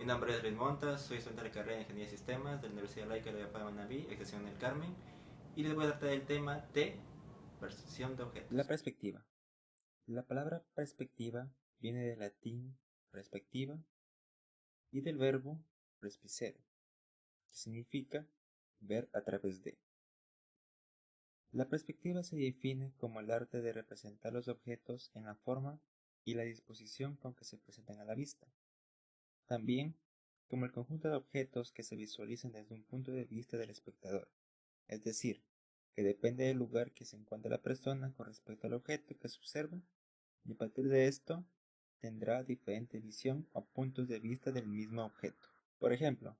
Mi nombre es Luis Montas, soy estudiante de la carrera de Ingeniería de Sistemas de la Universidad Laica de Oyapata, Manabí, extensión del Carmen, y les voy a tratar el tema de percepción de objetos. La perspectiva. La palabra perspectiva viene del latín perspectiva y del verbo perspicere, que significa ver a través de. La perspectiva se define como el arte de representar los objetos en la forma y la disposición con que se presentan a la vista. También como el conjunto de objetos que se visualizan desde un punto de vista del espectador, es decir, que depende del lugar que se encuentra la persona con respecto al objeto que se observa, y a partir de esto tendrá diferente visión o puntos de vista del mismo objeto. Por ejemplo,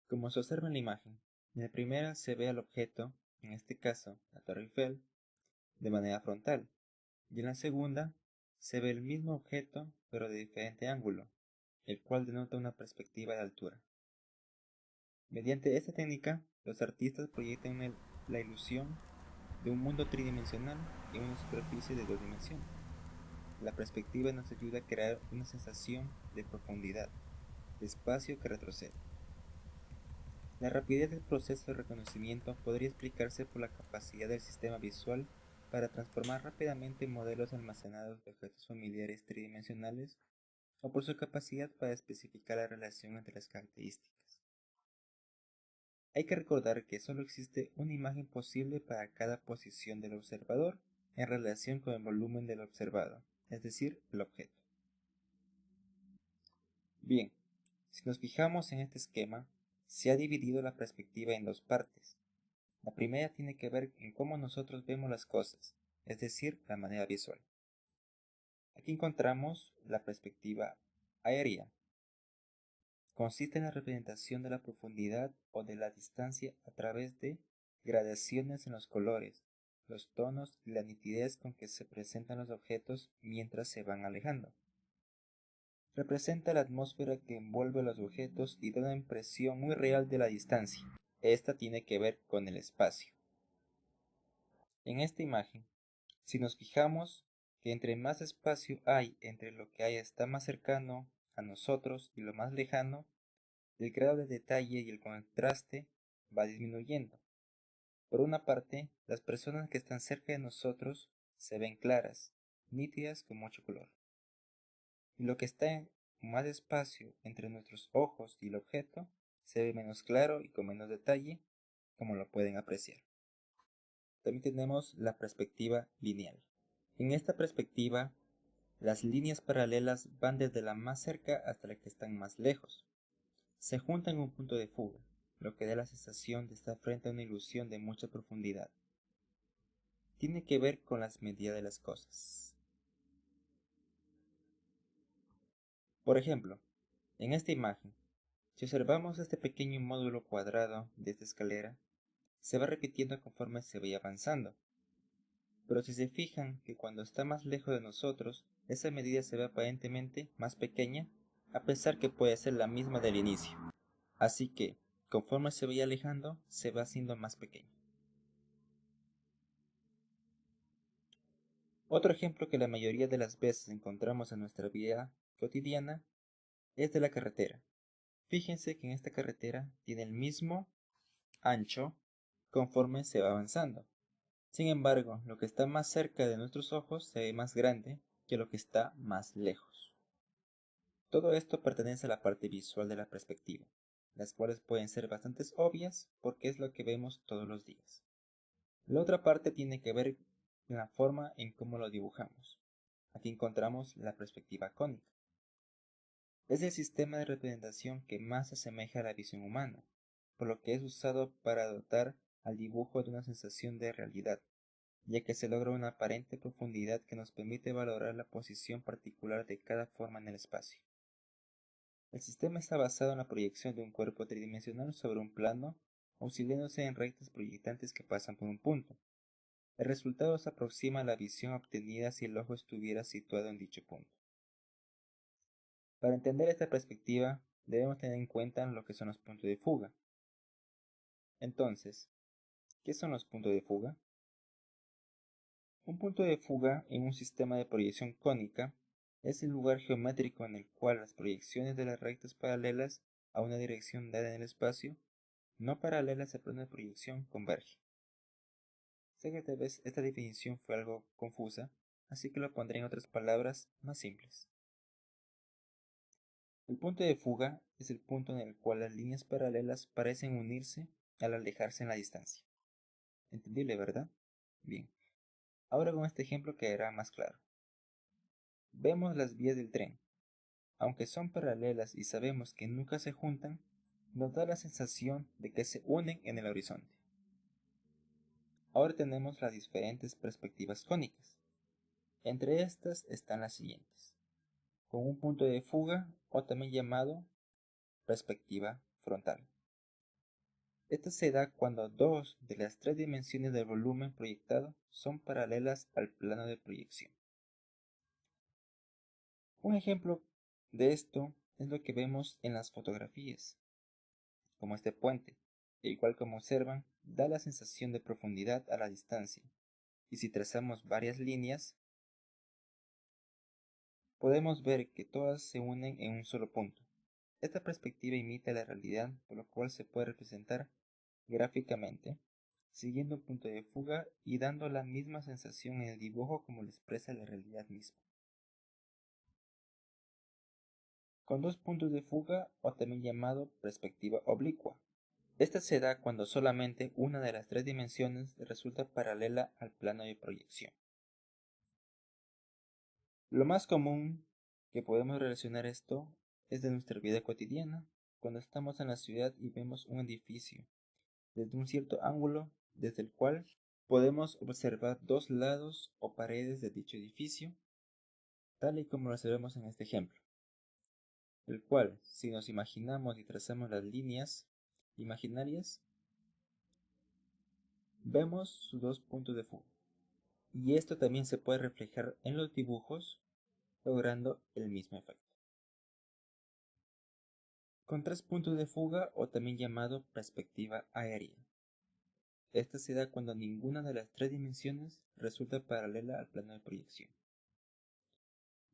como se observa en la imagen, en la primera se ve al objeto, en este caso la Torre Eiffel, de manera frontal, y en la segunda se ve el mismo objeto pero de diferente ángulo, el cual denota una perspectiva de altura. Mediante esta técnica, los artistas proyectan la ilusión de un mundo tridimensional en una superficie de dos dimensiones. La perspectiva nos ayuda a crear una sensación de profundidad, de espacio que retrocede. La rapidez del proceso de reconocimiento podría explicarse por la capacidad del sistema visual para transformar rápidamente modelos almacenados de objetos familiares tridimensionales o por su capacidad para especificar la relación entre las características. Hay que recordar que solo existe una imagen posible para cada posición del observador en relación con el volumen del observado, es decir, el objeto. Bien, si nos fijamos en este esquema, se ha dividido la perspectiva en dos partes. La primera tiene que ver en cómo nosotros vemos las cosas, es decir, la manera visual. Aquí encontramos la perspectiva aérea. Consiste en la representación de la profundidad o de la distancia a través de gradaciones en los colores, los tonos y la nitidez con que se presentan los objetos mientras se van alejando. Representa la atmósfera que envuelve los objetos y da una impresión muy real de la distancia. Esta tiene que ver con el espacio. En esta imagen, si nos fijamos que entre más espacio hay entre lo que hay está más cercano a nosotros y lo más lejano, el grado de detalle y el contraste va disminuyendo. Por una parte, las personas que están cerca de nosotros se ven claras, nítidas con mucho color. Y lo que está en más espacio entre nuestros ojos y el objeto se ve menos claro y con menos detalle, como lo pueden apreciar. También tenemos la perspectiva lineal. En esta perspectiva, las líneas paralelas van desde la más cerca hasta la que están más lejos. Se juntan en un punto de fuga, lo que da la sensación de estar frente a una ilusión de mucha profundidad. Tiene que ver con las medidas de las cosas. Por ejemplo, en esta imagen, si observamos este pequeño módulo cuadrado de esta escalera, se va repitiendo conforme se vaya avanzando. Pero si se fijan que cuando está más lejos de nosotros, esa medida se ve aparentemente más pequeña, a pesar que puede ser la misma del inicio. Así que, conforme se vaya alejando, se va haciendo más pequeño. Otro ejemplo que la mayoría de las veces encontramos en nuestra vida cotidiana es de la carretera. Fíjense que en esta carretera tiene el mismo ancho conforme se va avanzando. Sin embargo, lo que está más cerca de nuestros ojos se ve más grande que lo que está más lejos. Todo esto pertenece a la parte visual de la perspectiva, las cuales pueden ser bastante obvias porque es lo que vemos todos los días. La otra parte tiene que ver con la forma en cómo lo dibujamos. Aquí encontramos la perspectiva cónica. Es el sistema de representación que más se asemeja a la visión humana, por lo que es usado para dotar al dibujo de una sensación de realidad, ya que se logra una aparente profundidad que nos permite valorar la posición particular de cada forma en el espacio. El sistema está basado en la proyección de un cuerpo tridimensional sobre un plano, auxiliándose en rectas proyectantes que pasan por un punto. El resultado se aproxima a la visión obtenida si el ojo estuviera situado en dicho punto. Para entender esta perspectiva, debemos tener en cuenta lo que son los puntos de fuga. Entonces, ¿qué son los puntos de fuga? Un punto de fuga en un sistema de proyección cónica es el lugar geométrico en el cual las proyecciones de las rectas paralelas a una dirección dada en el espacio, no paralelas al plano de proyección, convergen. Sé que tal vez esta definición fue algo confusa, así que lo pondré en otras palabras más simples. El punto de fuga es el punto en el cual las líneas paralelas parecen unirse al alejarse en la distancia. ¿Entendible, verdad? Bien. Ahora con este ejemplo quedará más claro. Vemos las vías del tren. Aunque son paralelas y sabemos que nunca se juntan, nos da la sensación de que se unen en el horizonte. Ahora tenemos las diferentes perspectivas cónicas. Entre estas están las siguientes. Con un punto de fuga, o también llamado perspectiva frontal. Esta se da cuando dos de las tres dimensiones del volumen proyectado son paralelas al plano de proyección. Un ejemplo de esto es lo que vemos en las fotografías, como este puente, el cual, como observan, da la sensación de profundidad a la distancia, y si trazamos varias líneas, podemos ver que todas se unen en un solo punto. Esta perspectiva imita la realidad, por lo cual se puede representar gráficamente, siguiendo un punto de fuga y dando la misma sensación en el dibujo como lo expresa la realidad misma. Con dos puntos de fuga, o también llamado perspectiva oblicua. Esta se da cuando solamente una de las tres dimensiones resulta paralela al plano de proyección. Lo más común que podemos relacionar esto es de nuestra vida cotidiana, cuando estamos en la ciudad y vemos un edificio desde un cierto ángulo desde el cual podemos observar dos lados o paredes de dicho edificio, tal y como lo observamos en este ejemplo, el cual, si nos imaginamos y trazamos las líneas imaginarias, vemos sus dos puntos de fuga. Y esto también se puede reflejar en los dibujos, logrando el mismo efecto. Con tres puntos de fuga, o también llamado perspectiva aérea. Esta se da cuando ninguna de las tres dimensiones resulta paralela al plano de proyección.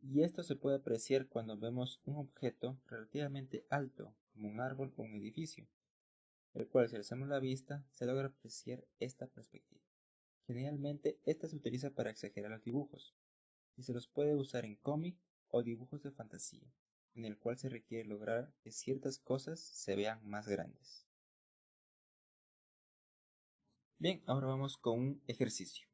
Y esto se puede apreciar cuando vemos un objeto relativamente alto, como un árbol o un edificio, el cual, si alzamos la vista, se logra apreciar esta perspectiva. Generalmente esta se utiliza para exagerar los dibujos, y se los puede usar en cómic o dibujos de fantasía, en el cual se requiere lograr que ciertas cosas se vean más grandes. Bien, ahora vamos con un ejercicio,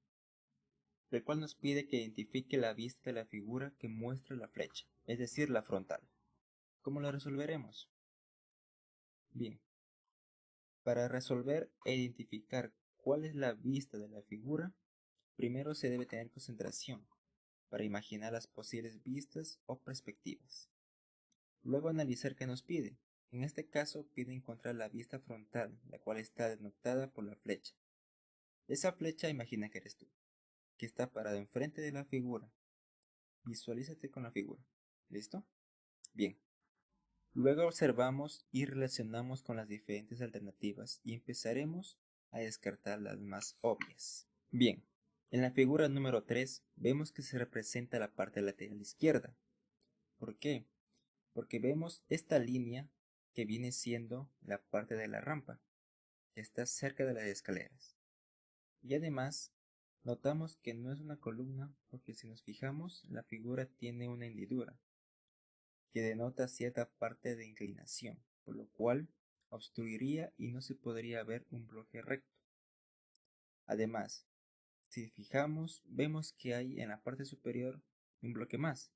el cual nos pide que identifique la vista de la figura que muestra la flecha, es decir, la frontal. ¿Cómo lo resolveremos? Bien, para resolver e identificar cuál es la vista de la figura, primero se debe tener concentración para imaginar las posibles vistas o perspectivas. Luego analizar qué nos pide. En este caso pide encontrar la vista frontal, la cual está denotada por la flecha. Esa flecha imagina que eres tú, que está parada enfrente de la figura. Visualízate con la figura. ¿Listo? Bien. Luego observamos y relacionamos con las diferentes alternativas y empezaremos a descartar las más obvias. Bien, en la figura número 3 vemos que se representa la parte lateral izquierda. ¿Por qué? Porque vemos esta línea que viene siendo la parte de la rampa, que está cerca de las escaleras. Y además, notamos que no es una columna porque si nos fijamos, la figura tiene una hendidura, que denota cierta parte de inclinación, por lo cual obstruiría y no se podría ver un bloque recto. Además, si fijamos, vemos que hay en la parte superior un bloque más,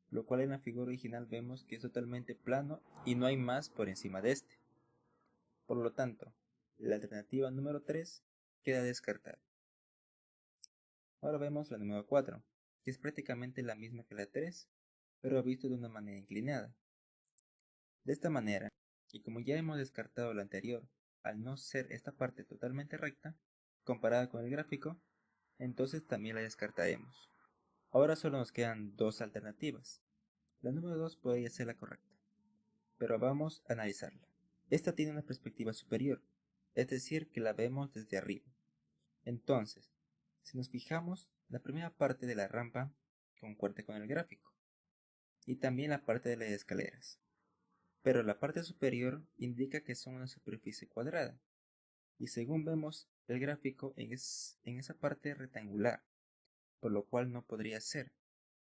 lo cual en la figura original vemos que es totalmente plano y no hay más por encima de este. Por lo tanto, la alternativa número 3 queda descartada. Ahora vemos la número 4, que es prácticamente la misma que la 3, pero visto de una manera inclinada. De esta manera, y como ya hemos descartado la anterior, al no ser esta parte totalmente recta, comparada con el gráfico, entonces también la descartaremos. Ahora solo nos quedan dos alternativas. La número 2 podría ser la correcta, pero vamos a analizarla. Esta tiene una perspectiva superior, es decir, que la vemos desde arriba. Entonces, si nos fijamos, la primera parte de la rampa concuerda con el gráfico, y también la parte de las escaleras. Pero la parte superior indica que son una superficie cuadrada, y según vemos el gráfico en esa parte rectangular, por lo cual no podría ser.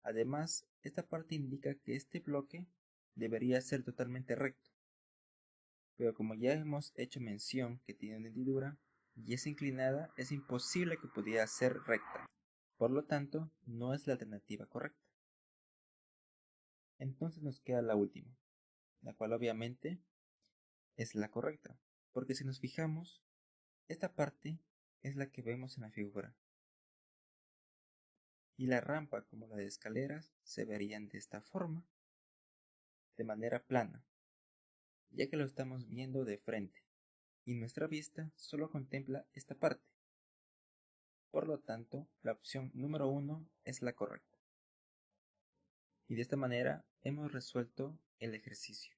Además, esta parte indica que este bloque debería ser totalmente recto, pero como ya hemos hecho mención que tiene una hendidura y es inclinada, es imposible que pudiera ser recta. Por lo tanto, no es la alternativa correcta. Entonces nos queda la última, la cual obviamente es la correcta, porque si nos fijamos, esta parte es la que vemos en la figura, y la rampa como la de escaleras se verían de esta forma, de manera plana, ya que lo estamos viendo de frente, y nuestra vista solo contempla esta parte. Por lo tanto, la opción número 1 es la correcta. Y de esta manera hemos resuelto el ejercicio.